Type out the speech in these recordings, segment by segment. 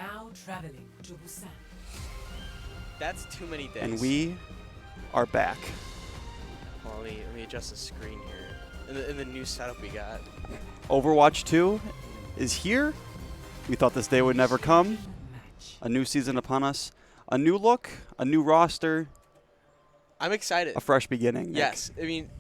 Now traveling to Busan. That's too many days. And we are back. Well, let me adjust the screen here. In the new setup we got. Overwatch 2 is here. We thought this day would never come. A new season upon us. A new look, a new roster, I'm excited. a fresh beginning. Nick. Yes. I mean,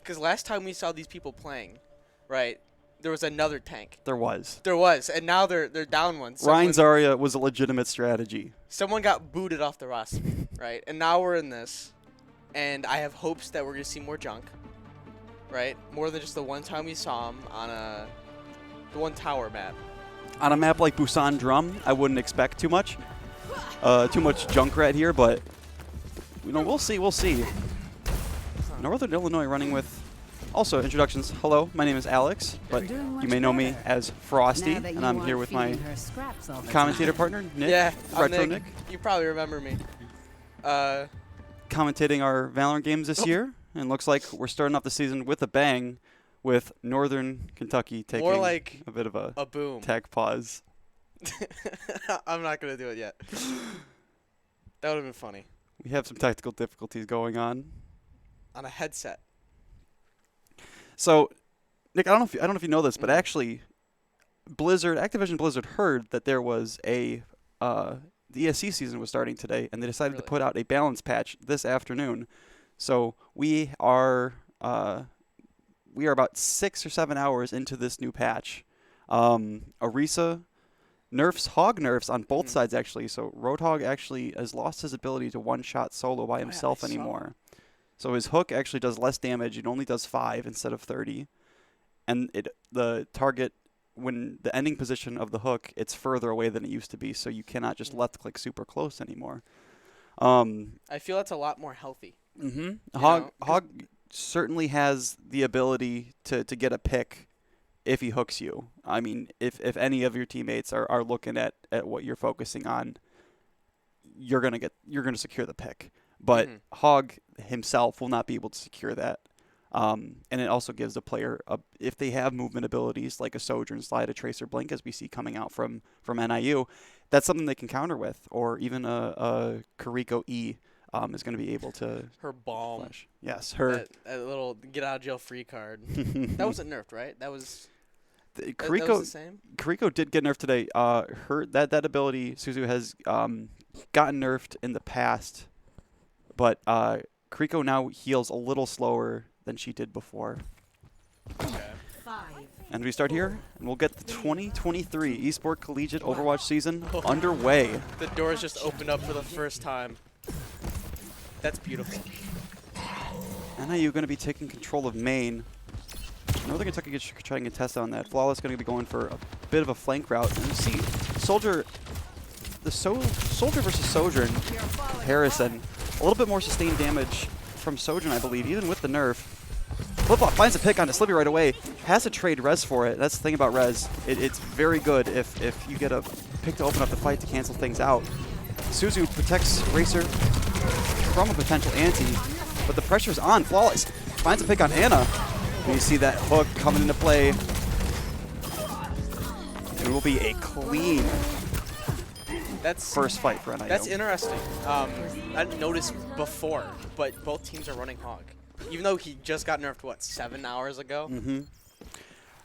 because last time we saw these people playing, right, there was another tank. There was. There was, and now they're down one. Ryan Zarya was a legitimate strategy. Someone got booted off the roster, right? And now we're in this, and I have hopes that we're going to see more junk, right? More than just the one time we saw him on the one tower map. On a map like Busan Drum, I wouldn't expect too much. Too much Junkrat here, but we'll see. We'll see. Northern Illinois running with. Also, introductions. Hello, my name is Alex, but you may know me as Frosty, and I'm here with my commentator partner, Nick. Yeah, Retro I'm Nick. You probably remember me. Commentating our Valorant games this year, and looks like we're starting off the season with a bang, with Northern Kentucky taking more like a bit of a boom. tech pause. I'm not going to do it yet. That would have been funny. We have some technical difficulties going on a headset. So, Nick, I don't know if you know this, but actually, Activision Blizzard heard that there was the ESC season was starting today, and they decided to put out a balance patch this afternoon. So we are about 6 or 7 hours into this new patch. Orisa nerfs Hog nerfs on both sides actually. So Roadhog actually has lost his ability to one-shot solo by himself anymore. So his hook actually does less damage. It only does 5 instead of 30. And the target, when the ending position of the hook, it's further away than it used to be. So you cannot just left click super close anymore. I feel that's a lot more healthy. Mm-hmm. Hog certainly has the ability to get a pick if he hooks you. I mean, if any of your teammates are looking at what you're focusing on, you're gonna secure the pick. But Hog himself will not be able to secure that. And it also gives the player, if they have movement abilities like a Sojourn, Slide, a Tracer, Blink, as we see coming out from NIU, that's something they can counter with. Or even a Kariko E is going to be able to. Her bomb. Flash. Yes, her. That little get out of jail free card. That wasn't nerfed, right? That was. Kariko, that was the same? Kariko did get nerfed today. That ability, Suzu has gotten nerfed in the past, but Kariko now heals a little slower than she did before. Okay. And we start here, and we'll get the 2023 Esport Collegiate Overwatch season underway. The doors just opened up for the first time. That's beautiful. NIU going to be taking control of main. Northern Kentucky trying to test on that. Flawless going to be going for a bit of a flank route. And you see Soldier versus Sojourn comparison. A little bit more sustained damage from Sojourn, I believe, even with the nerf. Flip-flop finds a pick on Slippy right away. Has to trade res for it. That's the thing about res. It's very good if you get a pick to open up the fight to cancel things out. Suzu protects Racer from a potential anti, but the pressure's on. Flawless finds a pick on Anna. And you see that hook coming into play. It will be a clean first fight for NIU. That's interesting. I didn't notice before, but both teams are running Hog. Even though he just got nerfed, what, 7 hours ago? Mm-hmm.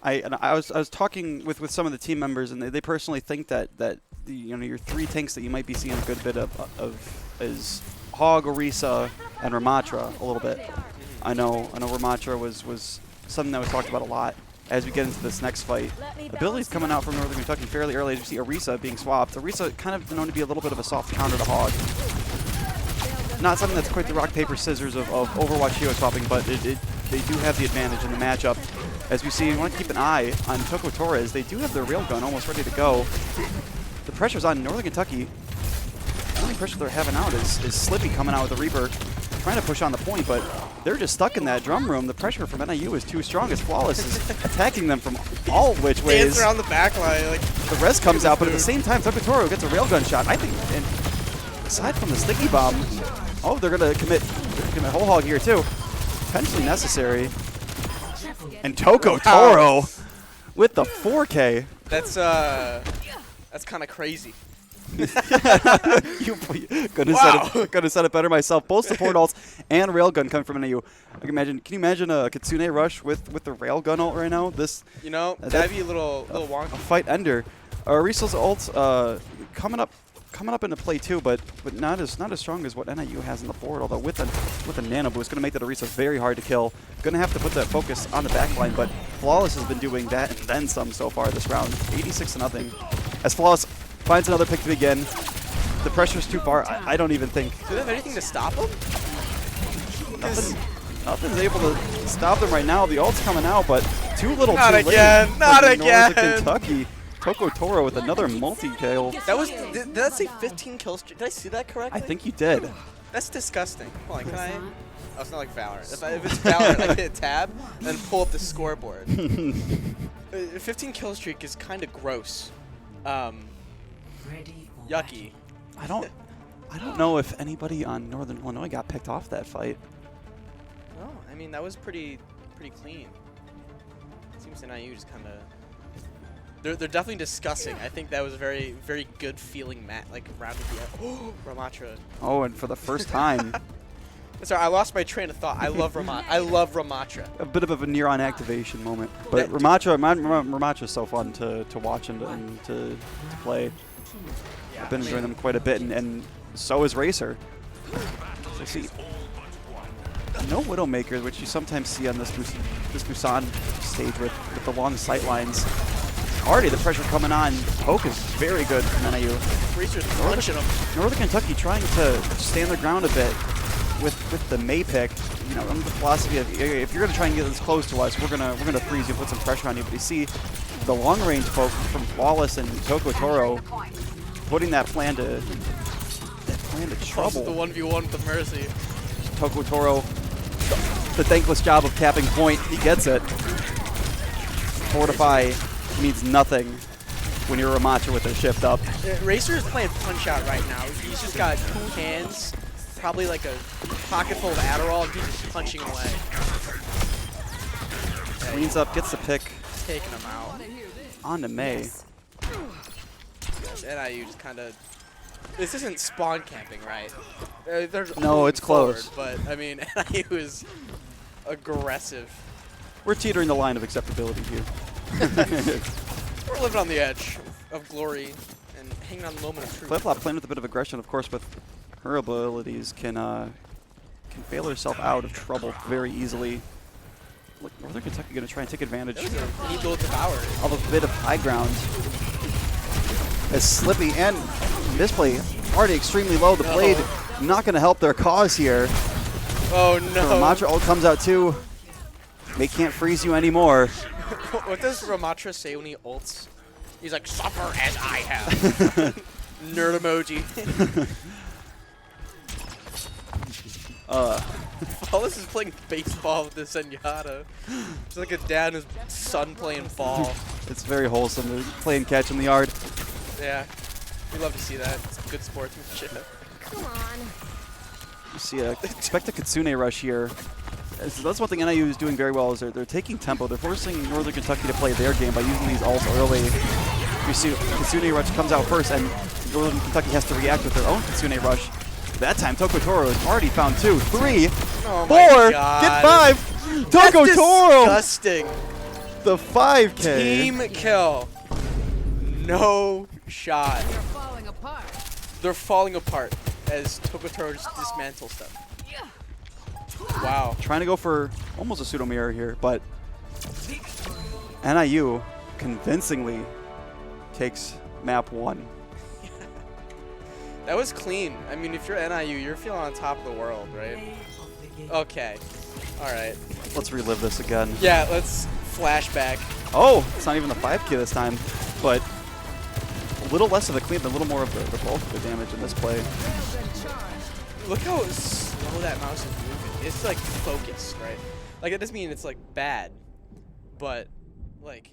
I was talking with some of the team members, and they personally think that your 3 tanks that you might be seeing a good bit of is Hog, Orisa, and Ramatra a little bit. I know Ramatra was something that was talked about a lot as we get into this next fight. Abilities coming out from Northern Kentucky fairly early. As you see Orisa being swapped. Orisa kind of known to be a little bit of a soft counter to Hog. Not something that's quite the rock, paper, scissors of Overwatch hero swapping, but they do have the advantage in the matchup. As we see, we want to keep an eye on Toko Torres. They do have their railgun almost ready to go. The pressure's on Northern Kentucky. The only pressure they're having out is Slippy coming out with the Reaper, trying to push on the point, but they're just stuck in that drum room. The pressure from NIU is too strong as Flawless is attacking them from all which ways. Dance around the back line. Like the res comes out, but at the same time, Toko Toro gets a railgun shot. I think, and aside from the sticky bomb, they're going to commit whole hog here too. Potentially necessary. And Toko Toro with the 4K. That's kind of crazy. You couldn't have said it better myself. Both support ults and railgun come from NIU. Can you imagine a Kitsune rush with the railgun ult right now? This That'd be a little wonky. A fight ender. Risel's ult coming up into play too, but not as strong as what NIU has on the board. Although with a nano boost, going to make that Orisa very hard to kill. Going to have to put that focus on the backline, but Flawless has been doing that and then some so far this round. 86-0. As Flawless finds another pick to begin, the pressure's too far. I don't even think. Do they have anything to stop him? Nothing's able to stop them right now. The ult's coming out, but too little Not too again, late. not Northern again. Kentucky. Toko Toro with another multi-kill. Did that say 15 kills? Did I see that correctly? I think you did. That's disgusting. Hold on, can I? Oh, it's not like Valorant. If it's Valorant, I hit tab and then pull up the scoreboard. 15 kill streak is kind of gross. Ready for Yucky. I don't know if anybody on Northern Illinois got picked off that fight. No, I mean that was pretty clean. Seems NIU just kind of. They're definitely discussing. I think that was a very good feeling round of the oh Ramatra. Oh, and for the first time. Sorry, I lost my train of thought. I love Ramatra. A bit of a neuron activation moment. But Ramatra's so fun to watch and to play. Yeah, I've been enjoying them quite a bit, and so is Racer. So see, no Widowmaker, which you sometimes see on this Busan stage with the long sight lines. Already the pressure coming on. Poke is very good from NIU. Racer's punching him. Northern Kentucky trying to stand their ground a bit with the May pick. You know, under the philosophy of if you're gonna try and get this close to us, we're gonna freeze you, put some pressure on you. But you see the long range poke from Flawless and Toko Toro putting that plan to trouble. The 1v1 with the Mercy. Toko Toro, the thankless job of tapping point, he gets it. Fortify means nothing when you're Ramacha with a shift up. Racer is playing punch out right now. He's just got 2 hands, probably like a pocket full of Adderall, and he's just punching away. Cleans up, gets the pick. Taking him out. On to May. Yes. Yes, NIU just kind of. This isn't spawn camping, right? No, it's close. But I mean, NIU is aggressive. We're teetering the line of acceptability here. We're living on the edge of glory and hanging on the moment of truth. Flip-Flop playing with a bit of aggression, of course, but her abilities can bail herself out of trouble very easily. Look, Northern Kentucky going to try and take advantage He will devour it. of a bit of high ground. As Slippy and Misplay already extremely low. The Blade not going to help their cause here. Oh no. Ramatra ult comes out too. They can't freeze you anymore. What does Ramatra say when he ults? He's like, suffer as I have. Nerd emoji. Flawless is playing baseball with the Zenyatta. It's like a dad and his son playing ball. It's very wholesome. They're playing catch in the yard. Yeah. We love to see that. It's good sportsmanship. Come on. You see, expect a Kitsune rush here. That's one thing NIU is doing very well is they're taking tempo. They're forcing Northern Kentucky to play their game by using these ults early. You see Kitsune rush comes out first, and Northern Kentucky has to react with their own Kitsune rush. That time, Toko Toro has already found 2, 3, 4, get 5. Toko Toro, Disgusting. the 5K. Team kill. No shot. You're falling apart. They're falling apart as Toko Toro just dismantles them. Wow. Trying to go for almost a pseudo mirror here, but NIU convincingly takes map 1. That was clean. I mean, if you're NIU, you're feeling on top of the world, right? play of the game. Okay. All right. Let's relive this again. Yeah, let's flashback. Oh, it's not even the 5K this time, but a little less of the clean, but a little more of the bulk of the damage in this play. Look how slow that mouse is moving. It's like focused, right? Like it doesn't mean it's like bad, but like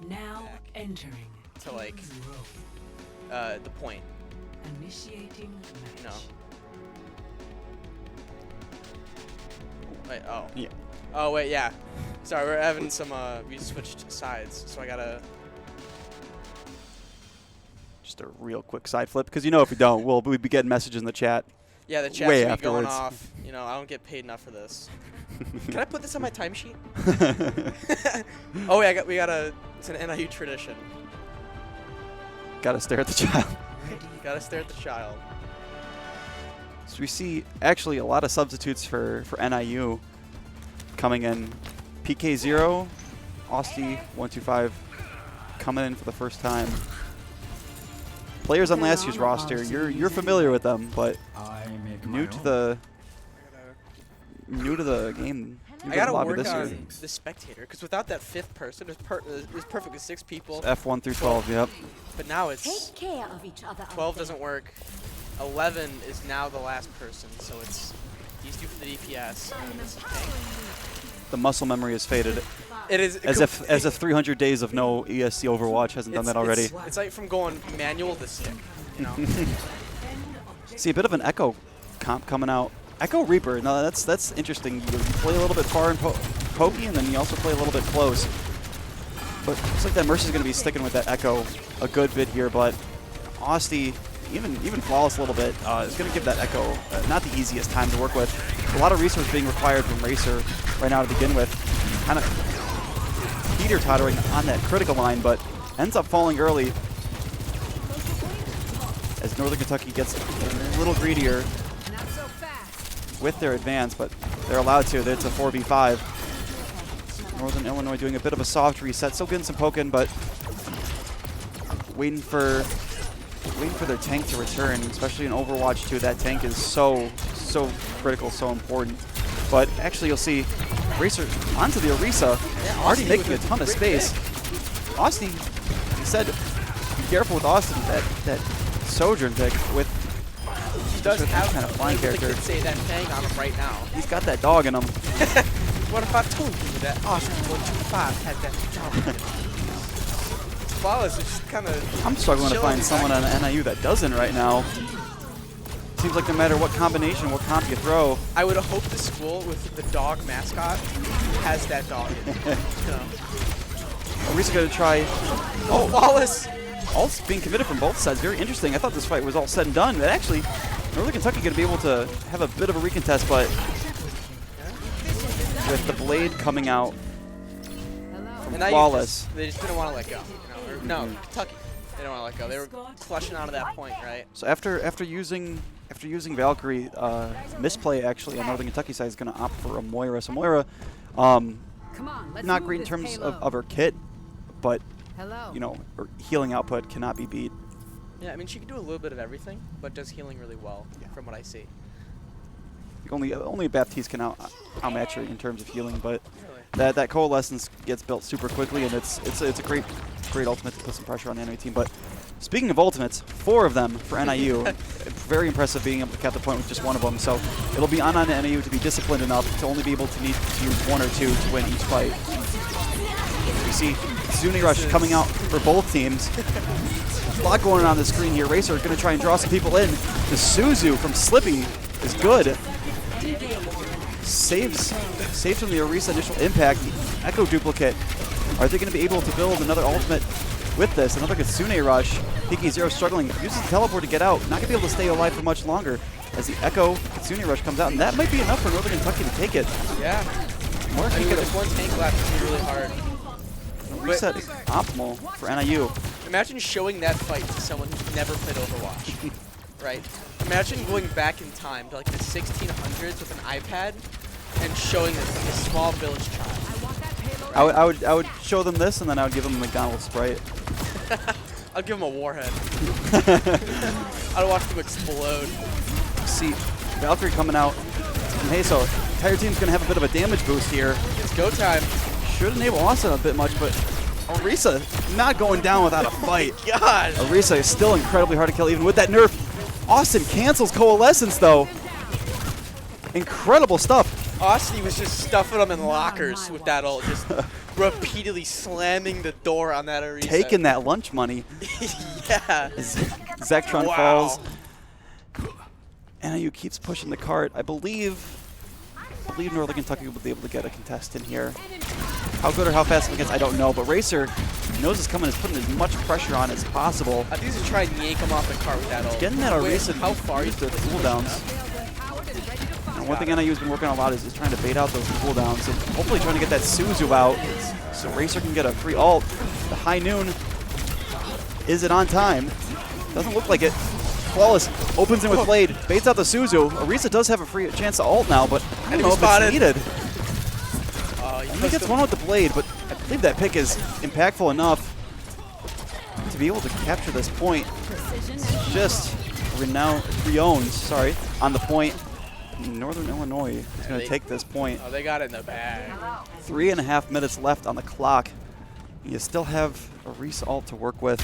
Now back entering to like King's Row. the point. Initiating match. No. Wait, oh. Yeah. Oh, wait, yeah. Sorry, we're having some, we switched sides, so I gotta... Just a real quick side flip, because you know if we don't, we'd be getting messages in the chat. Yeah, the chat's Way gonna be going afterwards. off. You know, I don't get paid enough for this. Can I put this on my timesheet? Oh, wait, it's an NIU tradition. Gotta stare at the child. Gotta stare at the child. So we see actually a lot of substitutes for NIU coming in. PK0, Austie, 125 coming in for the first time. Players on last year's roster, you're familiar with them, but new to the game. I gotta work this year. on the spectator, because without that fifth person, it was perfect with 6 people. F1 through 12, yep. But now it's Take care of each other. 12 doesn't work. 11 is now the last person, so it's these two for the DPS. And this tank. The muscle memory has faded. It is As if 300 days of no ESC Overwatch hasn't done that already. It's like from going manual to stick, you know. See a bit of an Echo comp coming out. Echo Reaper. Now that's interesting. You play a little bit far and pokey, and then you also play a little bit close. But looks like that Mercy's going to be sticking with that Echo a good bit here. But Austie, even Flawless a little bit, is going to give that Echo not the easiest time to work with. A lot of resource being required from Racer right now to begin with. Kind of teeter-tottering on that critical line, but ends up falling early as Northern Kentucky gets a little greedier Not so fast. with their advance, but they're allowed to. It's a 4v5. Northern Illinois doing a bit of a soft reset, still getting some poking, but waiting for their tank to return, especially in Overwatch 2. That tank is so critical, so important. But actually, you'll see Racer onto the Orisa, already making a ton of space. Austin, he said, be careful with Austin, that Sojourn pick with He does with have this kind of flying character. could say that thing on him right now. He's got that dog in him. What if I told you that Austin 125 had that dog? Flawless is just kind of. I'm struggling to find someone on NIU that doesn't right now. Seems like no matter what combination, what comp you throw. I would hope the school with the dog mascot has that dog in it. No. Orisa going to try. Oh, Flawless! Ult's being committed from both sides. Very interesting. I thought this fight was all said and done, but actually, Northern Kentucky going to be able to have a bit of a recontest, but with the blade coming out from And now Flawless. they just didn't want to let go. You know? Or, no, Kentucky. They didn't want to let go. They were clutching out of that point, right? So after using Valkyrie, misplay actually on Northern Kentucky side is going to opt for a Moira. So Moira, Come on, let's not move great in this terms payload. of her kit, but Hello. you know, her healing output cannot be beat. Yeah, I mean, she can do a little bit of everything, but does healing really well, from what I see. Only Baptiste can outmatch her in terms of healing, but Really? that coalescence gets built super quickly, and it's a great ultimate to put some pressure on the NIU team. But speaking of ultimates, 4 of them for NIU. Very impressive being able to cap the point with just one of them. So it'll be on NIU to be disciplined enough to only be able to need to use 1 or 2 to win each fight. You see Zuni Rush coming out for both teams. There's a lot going on the screen here. Racer going to try and draw some people in. The Suzu from Slippy is good. Saves from the Orisa initial impact. Echo duplicate. Are they going to be able to build another ultimate with this? Another Kitsune Rush. PK0 struggling. Uses the teleport to get out. Not going to be able to stay alive for much longer as the Echo Kitsune Rush comes out. And that might be enough for Northern Kentucky to take it. Yeah. More I mean, with this one tank left, it's really hard. reset optimal for NIU. Imagine showing that fight to someone who's never played Overwatch, right? Imagine going back in time to like the 1600s with an iPad and showing this to like a small village child. I want that payload. I would show them this, and then I would give them a McDonald's Sprite. I'll give him a warhead. I'd watch them explode. See, Valkyrie coming out. And hey, so entire team's going to have a bit of a damage boost here. It's go time. Should enable Austin a bit much, but Orisa not going down without a fight. God. Orisa is still incredibly hard to kill, even with that nerf. Austin cancels Coalescence, though. Incredible stuff. Austin was just stuffing them in lockers with that ult, just repeatedly slamming the door on that Arisa. Taking that lunch money. Yeah. Zectron Wow. falls. NIU keeps pushing the cart. I believe Northern Kentucky will be able to get a contest in here. How good or how fast it gets, I don't know. But Racer knows it's coming, is putting as much pressure on as possible. I think he's gonna try and yank him off the cart with that ult. Getting that Wait, Arisa how far use he's their cooldowns. And one thing NIU has been working on a lot is trying to bait out those cooldowns and hopefully trying to get that Suzu out so Racer can get a free ult. The high noon, is it on time? Doesn't look like it. Flawless opens in with Blade, baits out the Suzu. Arisa does have a free chance to ult now, but I don't know if it's needed. He gets one with the Blade, but I believe that pick is impactful enough to be able to capture this point. Just Reowned, sorry, on the point. Northern Illinois is going to take this point. Oh, they got it in the bag. 3.5 minutes left on the clock. You still have a Arisa ult to work with.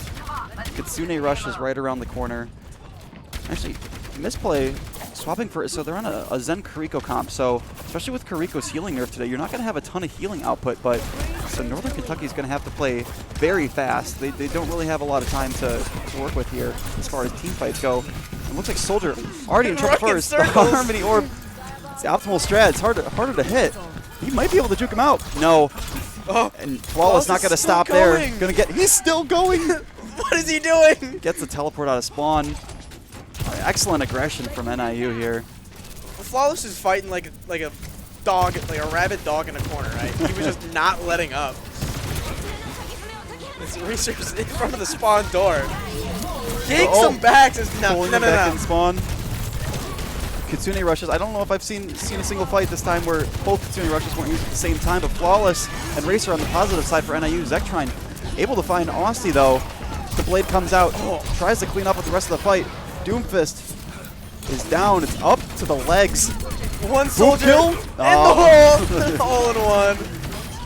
Kitsune Rush is right around the corner. Actually, misplay, swapping for, so they're on a Zen Kariko comp, so especially with Kariko's healing nerf today, you're not going to have a ton of healing output, but so Northern Kentucky is going to have to play very fast. They don't really have a lot of time to work with here as far as team fights go. It looks like Soldier already in trouble first. The Harmony Orb, it's the optimal strat. It's harder to hit. He might be able to juke him out. No. Oh, and Flawless not going to stop there. He's still going. What is he doing? Gets the teleport out of spawn. Excellent aggression from NIU here. Flawless is fighting like a dog, like a rabid dog in a corner, right? He was just not letting up. This Research in front of the spawn door. Yanks him back. No. Back in spawn. Kitsune rushes. I don't know if I've seen a single fight this time where both Kitsune rushes weren't used at the same time, but Flawless and Racer on the positive side for NIU. Zectron able to find Austin though. The Blade comes out, tries to clean up with the rest of the fight. Doomfist is down. It's up to the legs. One soldier kill and the hole. All in one.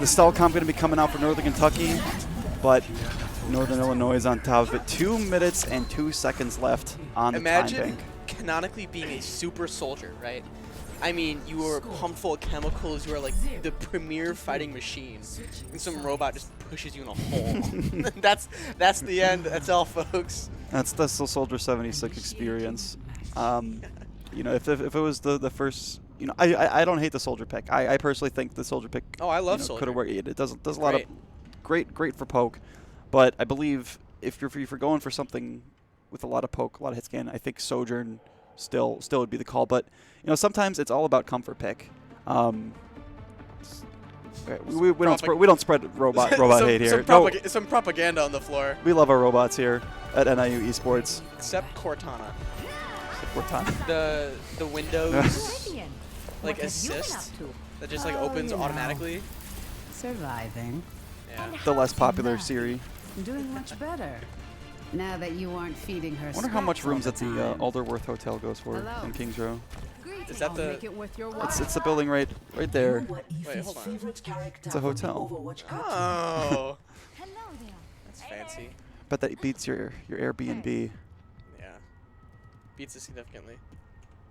The stall comp going to be coming out for Northern Kentucky, but Northern Illinois is on top of it. 2 minutes and 2 seconds left on the time bank. Canonically being a super soldier, right? I mean, you are pumped full of chemicals. You are like the premier fighting machine, and some robot just pushes you in a hole. that's the end. That's all, folks. That's the Soldier 76 experience. You know, if it was the first, you know, I don't hate the Soldier pick. I personally think the Soldier pick. Oh, I love Soldier. Could have worked. It does a lot of great for poke, but I believe if you're going for something with a lot of poke, a lot of hit scan, I think Sojourn still would be the call. But you know, sometimes it's all about comfort pick. We don't spread robot hate here. Some propaganda on the floor. We love our robots here at NIU Esports. Except Cortana. Cortana. The Windows like assist that just like opens automatically. Surviving. Yeah. The less popular Siri. Doing much better. Now that you aren't feeding her. I wonder how much rooms at the Alderworth Hotel goes for in Kings Row. Is that the? It's the building right there. Wait, hold on. It's a hotel. Oh. That's fancy. Bet that beats your Airbnb. Yeah. Beats it significantly.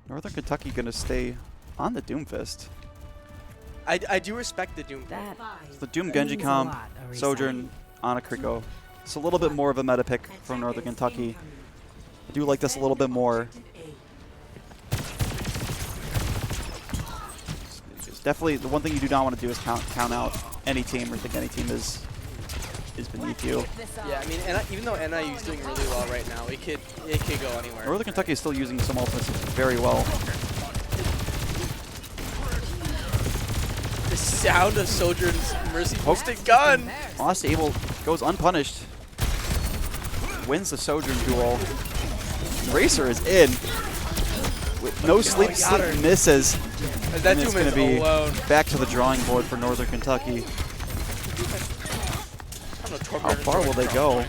Northern Kentucky gonna stay on the Doomfist. I do respect the Doom. It's the Doom Genji comp, Sojourn on a Kriko. It's a little bit more of a meta pick from Northern Kentucky. I do like this a little bit more. It's definitely the one thing you do not want to do is count out any team or think any team is beneath you. Yeah, I mean, even though NIU is doing really well right now, it could go anywhere. Northern Kentucky is still using some ultimates very well. The sound of Sojourn's Mercy boosted gun. Lost Able goes unpunished. Wins the Sojourn duel. Racer is in. With no sleep misses. That and it's going to be back to the drawing board for Northern Kentucky. How far will they go?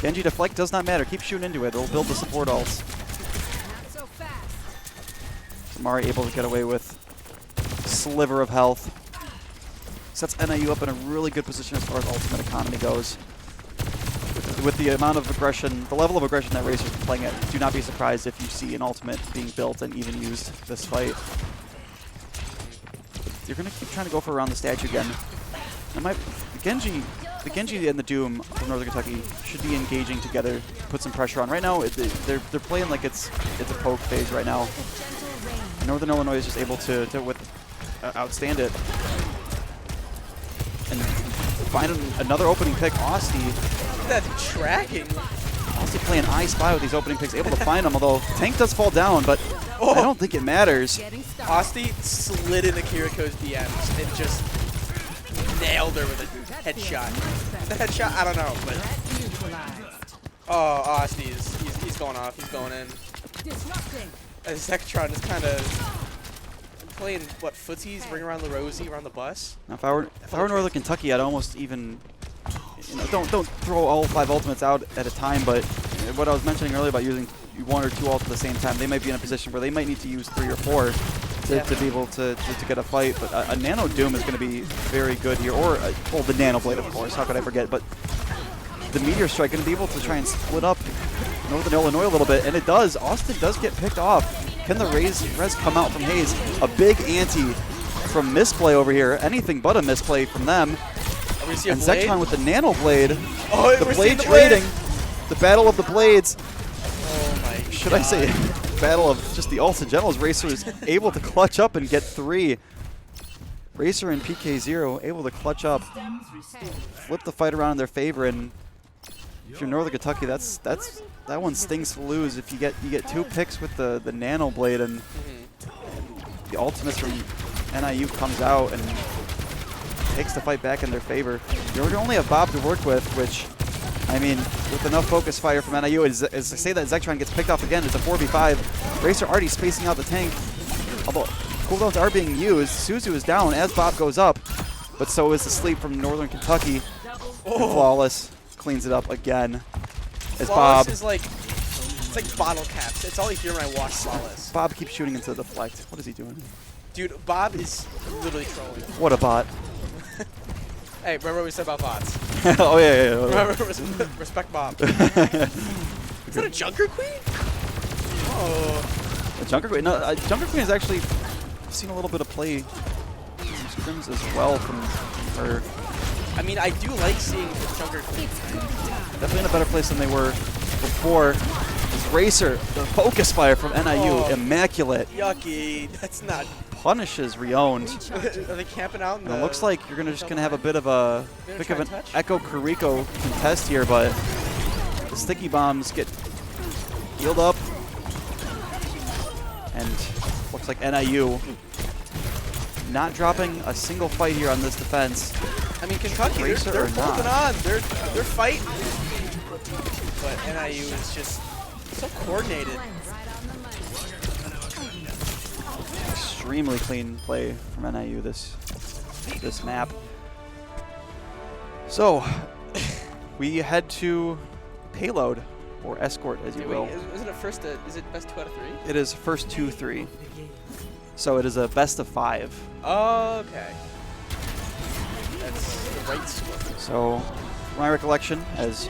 Genji deflect does not matter. Keep shooting into it. It'll build the support ults. Samari able to get away with sliver of health. Sets NIU up in a really good position as far as ultimate economy goes. With the amount of aggression, the level of aggression that Racer's been playing at, do not be surprised if you see an ultimate being built and even used this fight. You're going to keep trying to go for around the statue again. The Genji and the Doom from Northern Kentucky should be engaging together, put some pressure on. Right now, they're playing like it's a poke phase right now. Northern Illinois is just able to outstand it and find another opening pick. Austie. That's tracking. Austie playing I Spy with these opening picks, able to find him. Although Tank does fall down, but I don't think it matters. Austie slid into Kiriko's DMs and just nailed her with a headshot. The headshot, I don't know, but Austie he's going off. He's going in. Zekatron is kind of playing what footsies, ring around the rosy around the bus. Now, if I were Northern Kentucky, I'd almost even don't throw all 5 ultimates out at a time. But what I was mentioning earlier about using 1 or 2 ults at the same time, they might be in a position where they might need to use 3 or 4 to be able to get a fight. But a Nano Doom is going to be very good here, or well, the Nano Blade, of course. How could I forget? But the Meteor Strike going to be able to try and split up Northern Illinois a little bit, and it does. Austin does get picked off. Can the res come out from Hayes? A big ante from Misplay over here. Anything but a misplay from them. We see a And blade? Zekatron with the Nano Blade. Oh, The we're blade seeing the trading. The battle of the blades. Oh my Should I say battle of just the ults in general? Racer is able to clutch up and get 3. Racer and PK0 able to clutch up, flip the fight around in their favor, and if you're Northern Kentucky, that one stings to lose. If you get 2 picks with the Nano Blade, and the ultimates from NIU comes out and takes the fight back in their favor. You're going to only have Bob to work with, which, I mean, with enough focus fire from NIU, as I say that Zekatron gets picked off again, it's a 4v5. Racer already spacing out the tank. Although cooldowns are being used, Suzu is down as Bob goes up, but so is the sleep from Northern Kentucky. And Flawless cleans it up again. As Flawless Bob is like, it's like bottle caps. It's all I hear when I watch Flawless. Bob keeps shooting into the deflect. What is he doing? Dude, Bob is literally trolling. What a bot. Hey, remember what we said about bots? Oh yeah. Remember, respect Bob. Is that a Junker Queen? Oh. A Junker Queen? No, Junker Queen has actually seen a little bit of play, some scrims as well from her. I mean, I do like seeing Junker Queen. Definitely in a better place than they were before. This Racer, the focus fire from NIU, Oh. immaculate, Yucky. That's not. punishes Reowned. Are they camping out in And the... it looks like you're just gonna have a bit of a Gonna bit of try an touch? Echo Kuriko contest here, but the sticky bombs get healed up, and looks like NIU not dropping a single fight here on this defense. I mean, Kentucky, Racer they're or not. holding on. They're fighting. But NIU is just so coordinated. Extremely clean play from NIU this map. So we head to payload, or escort as you will. Is it a first? Is it best 2 out of 3? It is first 2-3. So it is a best of 5. Oh, okay. That's the right score. So my recollection as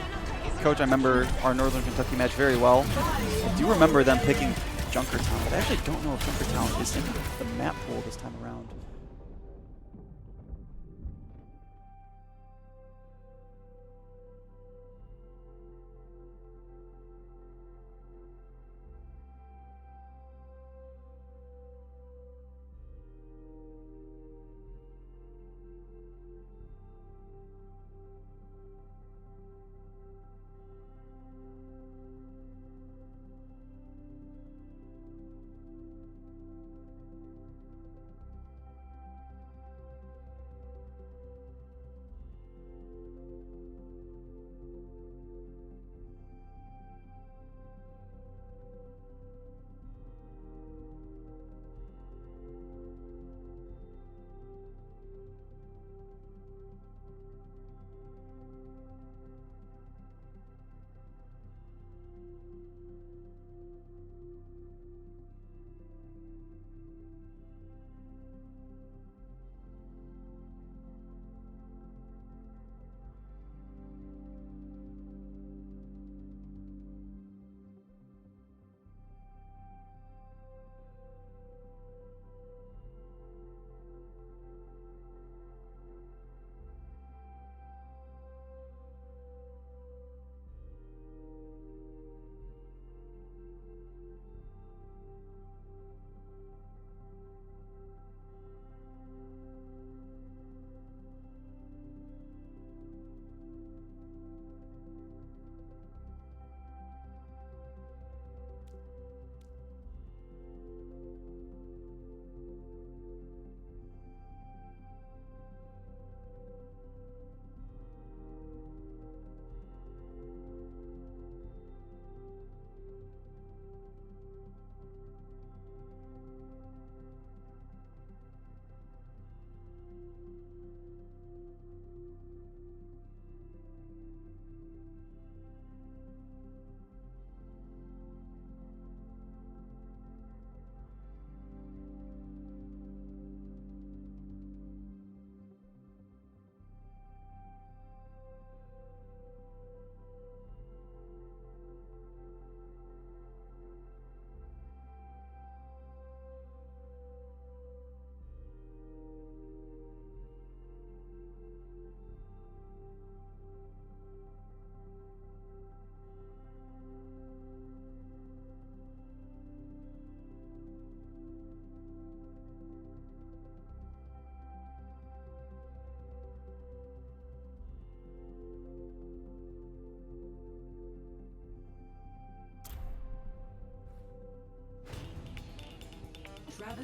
coach, I remember our Northern Kentucky match very well. I do remember them picking Junkertown, but I actually don't know if Junkertown is in the map pool this time around.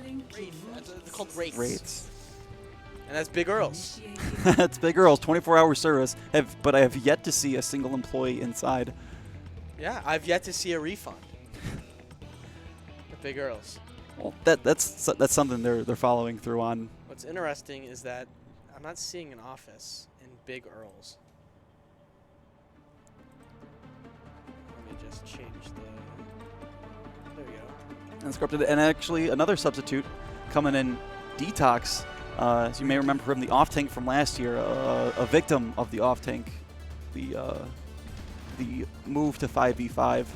They're called rates. Rates. And that's Big Earls. That's Big Earls, 24-hour service. But I have yet to see a single employee inside. Yeah, I've yet to see a refund. The Big Earls. Well, that's something they're following through on. What's interesting is that I'm not seeing an office in Big Earls. Let me just change the... There we go. And scripted, and actually another substitute coming in, Detox. As you may remember from the off tank from last year, a victim of the off tank, the move to 5v5,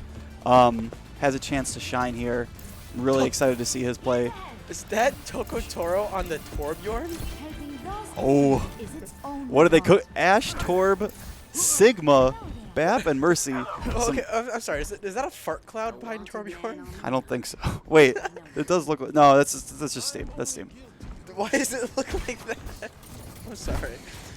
has a chance to shine here. I'm really excited to see his play. Is that Tokotoro on the Torbjorn? Oh, what do they cook? Ash, Torb, Sigma, Bap, and Mercy. Oh, okay, I'm sorry. Is that a fart cloud behind Torbjorn? I don't think so. Wait, it does look like... No, that's just Steam. That's Steam. Why does it look like that? I'm sorry.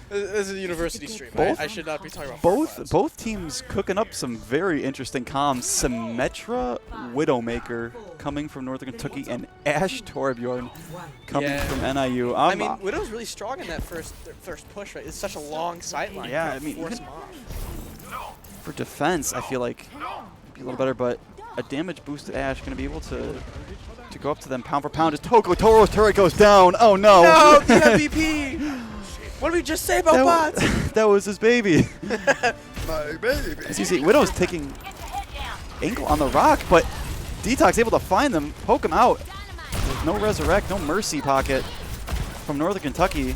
This is a university stream. I should not be talking about fart clouds. Both teams cooking up some very interesting comms. Symmetra Widowmaker coming from Northern Kentucky, and Ash Torbjorn coming from NIU. I mean, Widow's really strong in that first push, right? It's such a long sideline. Yeah, I mean, force him off. For defense, I feel like it'd be a little better, but a damage boosted Ash going to be able to go up to them pound for pound as Tokotoro's turret goes down. Oh no! No, the MVP! What did we just say about bots? That was his baby. My baby. As you see, Widow's taking angle on the rock, but Detox able to find them, poke him out. There's no resurrect, no mercy pocket from Northern Kentucky.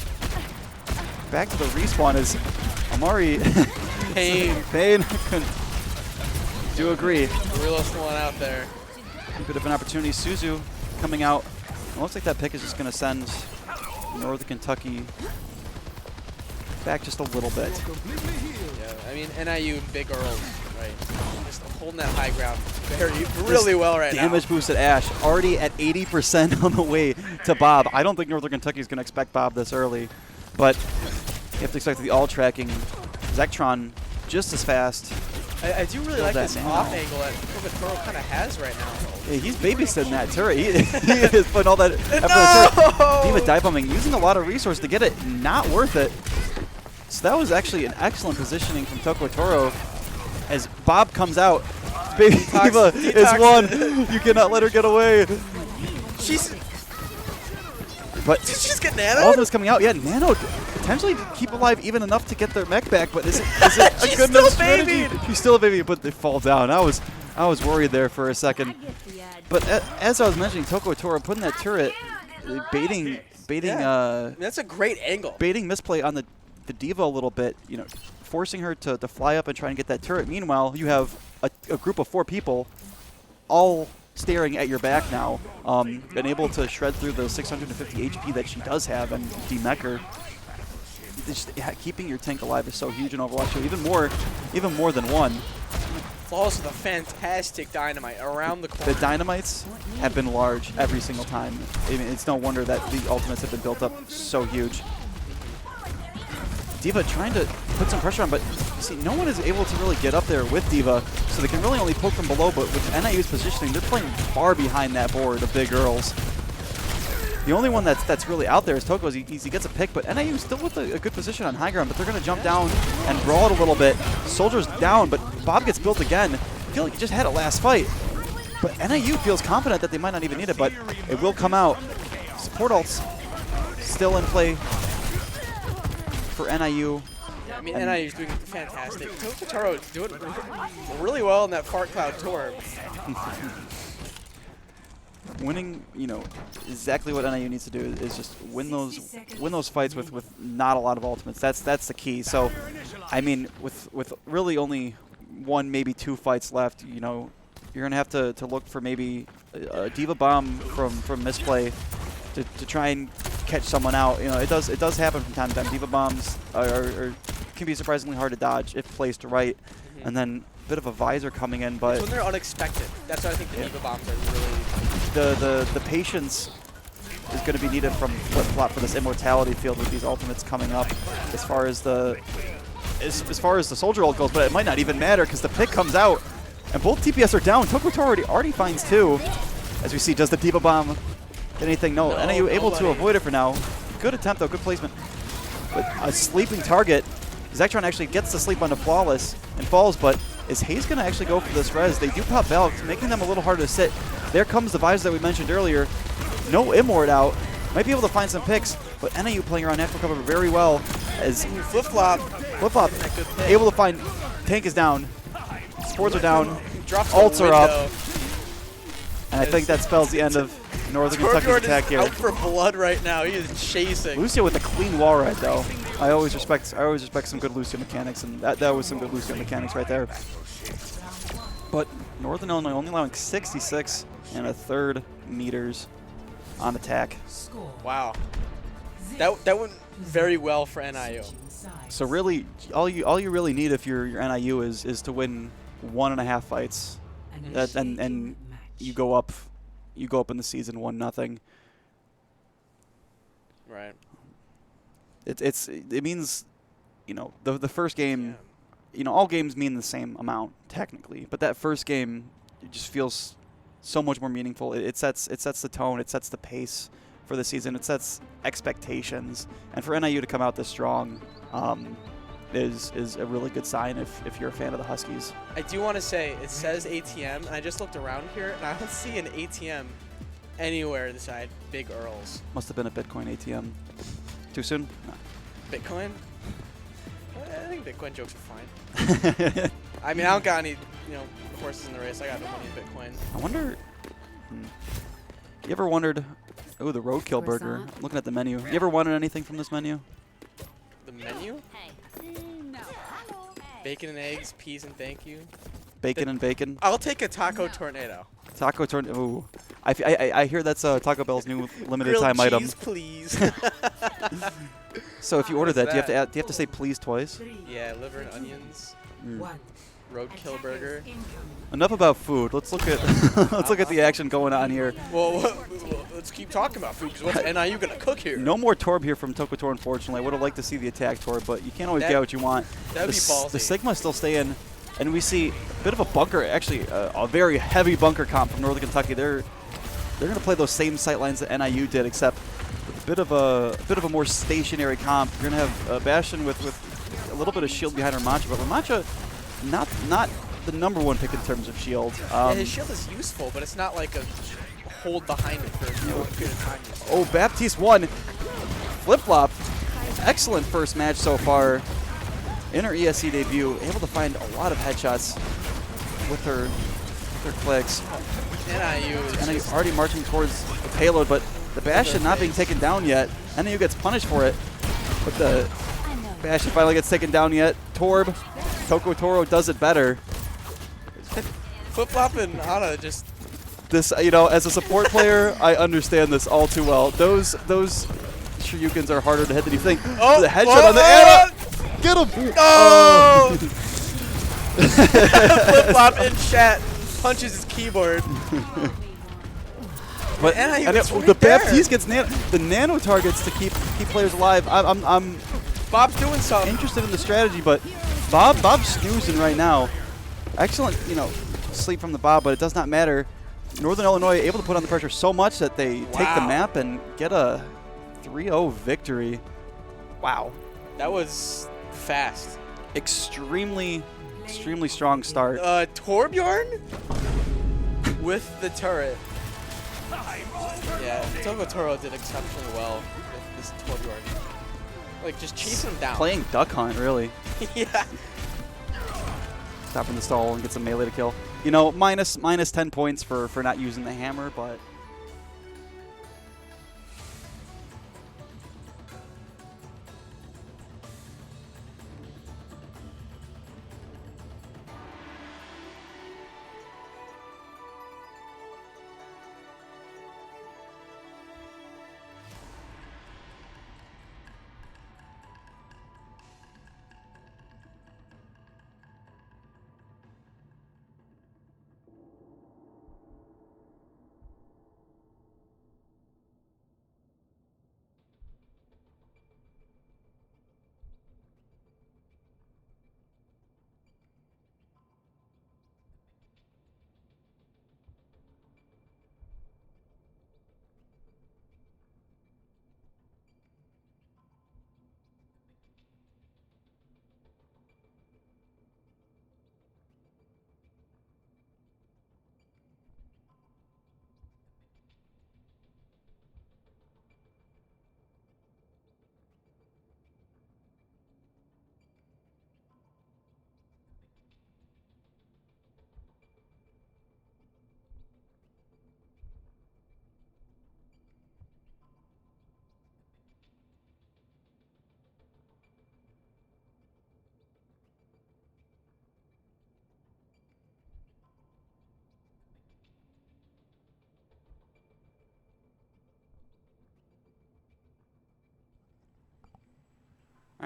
Back to the respawn is Amari. Pain. Do agree. Realest one out there. A bit of an opportunity. Suzu coming out. It looks like that pick is just going to send Northern Kentucky back just a little bit. Yeah, I mean, NIU Big Earls, right? Just holding that high ground really well right now. Damage boosted Ash already at 80% on the way to Bob. I don't think Northern Kentucky is going to expect Bob this early, but you have to expect the all tracking. Zectron just as fast. I do really like this off angle that Tokotoro kind of has right now. Yeah, he's babysitting that turret. He is putting all that effort in the turret. Diva dive bombing, using a lot of resources to get it. Not worth it. So that was actually an excellent positioning from Tokotoro. As Bob comes out, Baby Diva is one. You cannot let her get away. She's getting nano. Ultimate's coming out. Yeah, nano potentially to keep alive even enough to get their mech back, but is it a good enough strategy? She's still a baby, but they fall down. I was worried there for a second. But as I was mentioning, Tokotoro putting that turret, baiting. Yeah. That's a great angle. Baiting misplay on the Diva a little bit, you know, forcing her to fly up and try and get that turret. Meanwhile, you have a group of 4 people, all staring at your back now, been able to shred through the 650 HP that she does have and demech her. Just, keeping your tank alive is so huge in Overwatch. So even more than one. Also, the fantastic dynamite around the corner. The dynamites have been large every single time. I mean, it's no wonder that the ultimates have been built up so huge. Diva trying to put some pressure on, but you see, no one is able to really get up there with Diva, so they can really only poke from below, but with NIU's positioning, they're playing far behind that board of Big Girls. The only one that's really out there is Toko. He gets a pick, but NIU still with a good position on high ground, but they're going to jump down and brawl it a little bit. Soldier's down, but Bob gets built again. I feel like he just had a last fight, but NIU feels confident that they might not even need it, but it will come out. Support ults still in play for NIU. Yeah, I mean, NIU's doing fantastic. Tokotaro doing really well in that fart cloud torb. Winning, you know, exactly what NIU needs to do is just win those fights with not a lot of ultimates. That's the key. So, I mean, with really only 1, maybe 2 fights left, you know, you're gonna have to look for maybe a Diva bomb from misplay to try and catch someone out. You know, it does happen from time to time. Diva bombs can be surprisingly hard to dodge if placed right, and then a bit of a visor coming in, but it's when they're unexpected. That's why I think the Diva bombs are really the patience is going to be needed from flip-flop for this immortality field with these ultimates coming up. As far as the soldier ult goes, but it might not even matter because the pick comes out and both TPS are down. Tokotoro already finds 2. As we see, does the Diva bomb anything. No, No, NIU able to nobody. avoid it for now. Good attempt though, good placement. But a sleeping target. Zectron actually gets to sleep onto Flawless and falls, but is Hayes going to actually go for this res? They do pop Valk, making them a little harder to sit. There comes the Vibes that we mentioned earlier. No Immort out. Might be able to find some picks, but NIU playing around natural cover very well as Flip-flop. Flip-flop able to find Tank is down. Sports are down. Drops Ults the are up. window. And I think that spells the end of Northern Kentucky's Torbjorn attack is here. out for blood right now. He is chasing. Lucio with a clean wall ride though. I always respect some good Lucio mechanics, and that was some good Lucio mechanics right there. But Northern Illinois only allowing 66 and a third meters on attack. Wow. That went very well for NIU. So really, all you really need if you're your NIU is to win 1.5 fights, and you go up in the season 1-0. Right. It means, you know, the first game, you know, all games mean the same amount technically, but that first game it just feels so much more meaningful. It sets the tone, it sets the pace for the season, it sets expectations, and for NIU to come out this strong is a really good sign if you're a fan of the Huskies. I do want to say it says ATM, and I just looked around here and I don't see an ATM anywhere beside Big Earl's. Must have been a Bitcoin ATM. Too soon? No. Bitcoin? I think Bitcoin jokes are fine. I mean, I don't got any, horses in the race. I got no money in Bitcoin. I wonder. You ever wondered? Oh, the roadkill burger. Croissant? I'm looking at the menu. You ever wanted anything from this menu? The menu? Bacon and eggs, peas and thank you. Bacon and bacon. I'll take a taco tornado. Taco tornado. Ooh. I hear that's Taco Bell's new limited Grilled time cheese, item. please. So if you order that, is do you that? have to say please twice? Yeah, liver and onions, Mm. roadkill burger. Enough about food. Let's look at let's look at the action going on here. Well, let's keep talking about food, because what's NIU going to cook here? No more Torb here from Tokotor, unfortunately. I would have liked to see the attack Torb, but you can't always get what you want. That'd be ballsy. The Sigma still stay in, and we see a bit of a bunker, actually a very heavy bunker comp from Northern Kentucky. They're going to play those same sight lines that NIU did, except with a bit of a more stationary comp. You're going to have Bastion with a little bit of shield behind Ramacha, but Ramacha not the #1 pick in terms of shield. Yeah, his shield is useful, but it's not like a hold behind it for a long period of time. Oh, Baptiste won. Flip-flop. Excellent first match so far. In her ESC debut, able to find a lot of headshots with her clicks. NIU is NIU just, already marching towards the payload, but the Bastion not being taken down yet. NIU gets punished for it, but the Bastion finally gets taken down yet. Torb, Toko Toro does it better. flip-flop and Ana just... This, as a support player, I understand this all too well. Those Shoryukens are harder to hit than you think. Oh, the headshot on the Ana! Get him! Oh! Flip-flop in chat punches his keyboard. But NIU and is right the there. Baptiste gets the nano targets to keep players alive. I'm Bob's doing something. interested in the strategy, but Bob's snoozing right now. Excellent, sleep from the Bob, but it does not matter. Northern Illinois able to put on the pressure so much that they take the map and get a 3-0 victory. Wow. That was fast. Extremely strong start. Torbjorn with the turret. Yeah, Toko Toro did exceptionally well with this Torbjorn. Like, just chasing him down. Playing duck hunt, really. Yeah. Stopping the stall and gets a melee to kill. Minus 10 points for not using the hammer, but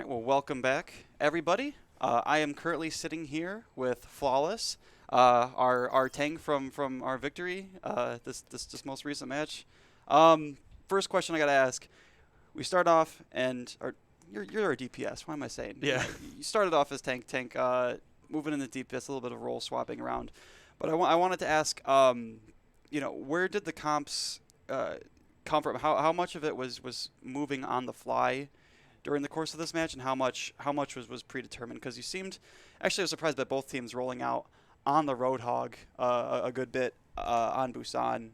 right, well, welcome back, everybody. I am currently sitting here with Flawless, our tank from our victory, this most recent match. First question I gotta ask: we start off, and you're a DPS. Why am I saying? Yeah. You started off as tank, moving into DPS, a little bit of role swapping around. But I wanted to ask, where did the comps come from? How much of it was moving on the fly during the course of this match, and how much was predetermined? Because you seemed, actually, I was surprised by both teams rolling out on the Roadhog a good bit on Busan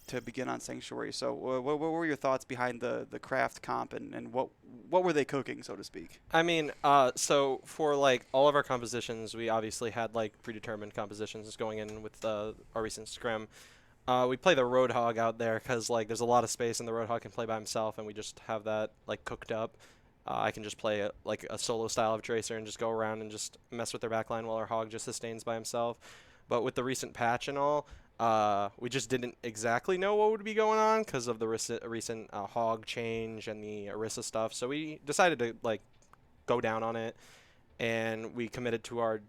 to begin on Sanctuary. So what were your thoughts behind the craft comp, and what were they cooking, so to speak? I mean, so for like all of our compositions, we obviously had like predetermined compositions going in with our recent scrim. We play the Roadhog out there because like there's a lot of space, and the Roadhog can play by himself, and we just have that like cooked up. I can just play like a solo style of Tracer and just go around and just mess with their backline while our Hog just sustains by himself. But with the recent patch and all, we just didn't exactly know what would be going on because of the recent Hog change and the Orisa stuff. So we decided to like go down on it, and we committed to our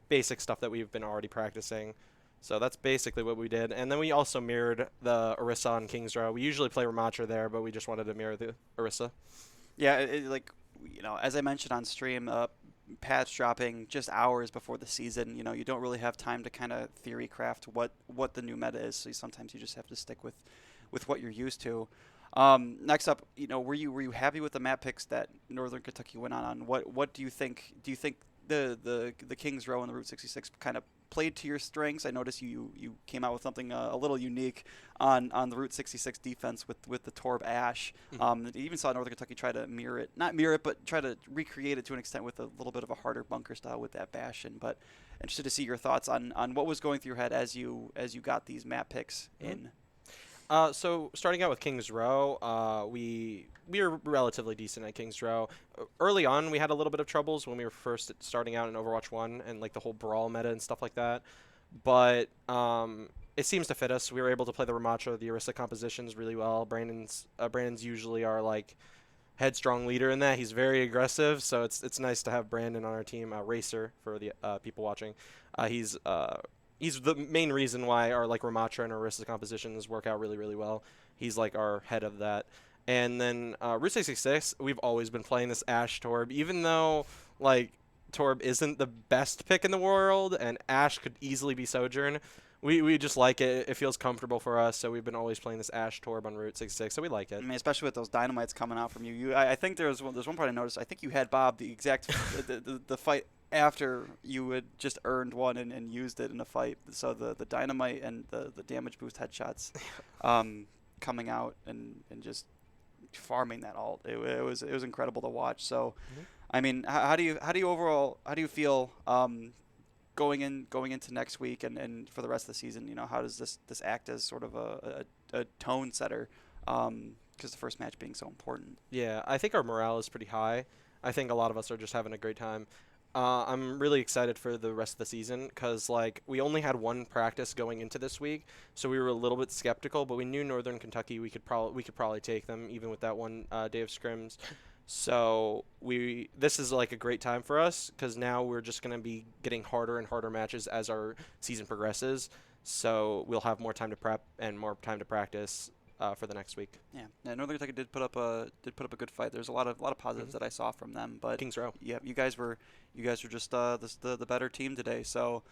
basic stuff that we've been already practicing. So that's basically what we did. And then we also mirrored the Orisa on King's Row. We usually play Ramattra there, but we just wanted to mirror the Orisa. Yeah, as I mentioned on stream, patch dropping just hours before the season. You don't really have time to kind of theory craft what the new meta is. So sometimes you just have to stick with what you're used to. Next up, were you happy with the map picks that Northern Kentucky went on? What do you think? Do you think the Kings Row and the Route 66 kind of played to your strengths? I noticed you came out with something a little unique on the Route 66 defense with the Torb Ash. You even saw Northern Kentucky try to not mirror it, but try to recreate it to an extent with a little bit of a harder bunker style with that Bastion. But interested to see your thoughts on what was going through your head as you got these map picks in. So starting out with King's Row, we were relatively decent at King's Row. Early on, we had a little bit of troubles when we were first starting out in Overwatch 1 and like the whole brawl meta and stuff like that. But it seems to fit us. We were able to play the Ramattra, the Orisa compositions really well. Brandon's usually our like headstrong leader in that. He's very aggressive, so it's nice to have Brandon on our team. Racer for the people watching. He's the main reason why our like Ramattra and Orisa compositions work out really, really well. He's like our head of that. And then Route 66, we've always been playing this Ashe Torb, even though like Torb isn't the best pick in the world and Ashe could easily be Sojourn. We just like it. It feels comfortable for us, so we've been always playing this Ashe Torb on Route 66, so we like it. I mean, especially with those dynamites coming out from you. I think there's one part I noticed. I think you had Bob the exact the fight after you had just earned one and used it in a fight. So the dynamite and the damage boost headshots coming out and just farming that ult. It was incredible to watch. So, I mean, how do you feel going into next week and for the rest of the season? How does this act as sort of a tone setter? Because the first match being so important. Yeah, I think our morale is pretty high. I think a lot of us are just having a great time. I'm really excited for the rest of the season because like we only had one practice going into this week, so we were a little bit skeptical. But we knew Northern Kentucky we could probably take them even with that one day of scrims. So this is like a great time for us because now we're just gonna be getting harder and harder matches as our season progresses. So we'll have more time to prep and more time to practice for the next week. Yeah, Northern Kentucky did put up a good fight. There's a lot of positives that I saw from them. But Kings Row. Yeah, you guys were just the better team today. So,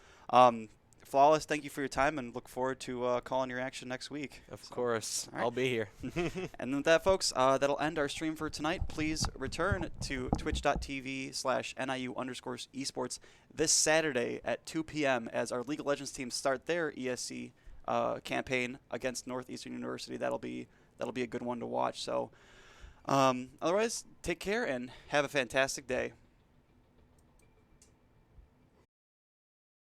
Flawless, thank you for your time, and look forward to calling your action next week. Of course, all right. I'll be here. And with that, folks, that'll end our stream for tonight. Please return to twitch.tv/NIU_esports this Saturday at 2 p.m. as our League of Legends teams start their ESC campaign against Northeastern University. That'll be a good one to watch. So, otherwise, take care and have a fantastic day.